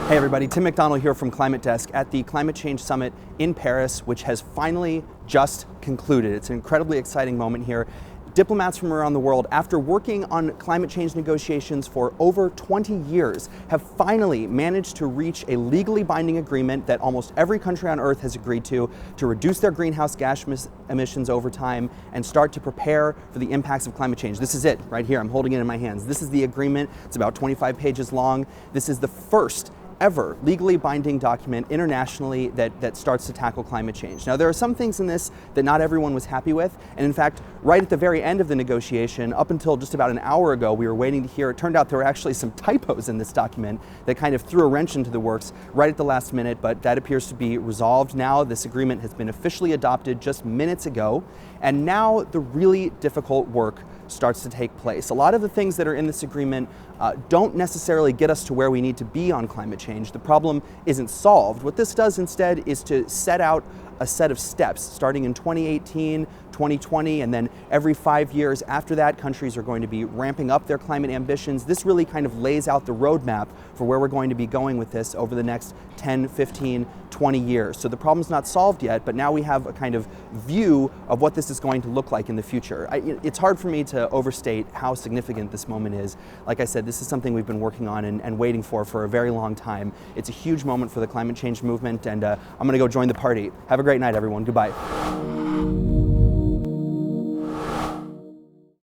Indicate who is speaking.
Speaker 1: Hey everybody, Tim McDonald here from Climate Desk at the Climate Change Summit in Paris, which has finally just concluded. It's an incredibly exciting moment here. Diplomats from around the world, after working on climate change negotiations for over 20 years, have finally managed to reach a legally binding agreement that almost every country on Earth has agreed to reduce their greenhouse gas emissions over time and start to prepare for the impacts of climate change. This is it right here. I'm holding it in my hands. This is the agreement. It's about 25 pages long. This is the first ever legally binding document internationally that starts to tackle climate change. Now, there are some things in this that not everyone was happy with, and in fact, right at the very end of the negotiation, up until just about an hour ago, we were waiting to hear, it turned out there were actually some typos in this document that kind of threw a wrench into the works right at the last minute, but that appears to be resolved now. This agreement has been officially adopted just minutes ago, and now the really difficult work starts to take place. A lot of the things that are in this agreement don't necessarily get us to where we need to be on climate change. The problem isn't solved. What this does instead is to set out a set of steps starting in 2018, 2020, and then every 5 years after that, countries are going to be ramping up their climate ambitions. This really kind of lays out the roadmap for where we're going to be going with this over the next 10, 15, 20 years. So the problem's not solved yet, but now we have a kind of view of what this is going to look like in the future. It's hard for me to overstate how significant this moment is. Like I said, this is something we've been working on and waiting for a very long time. It's a huge moment for the climate change movement, and I'm going to go join the party. Have a great night, everyone. Goodbye.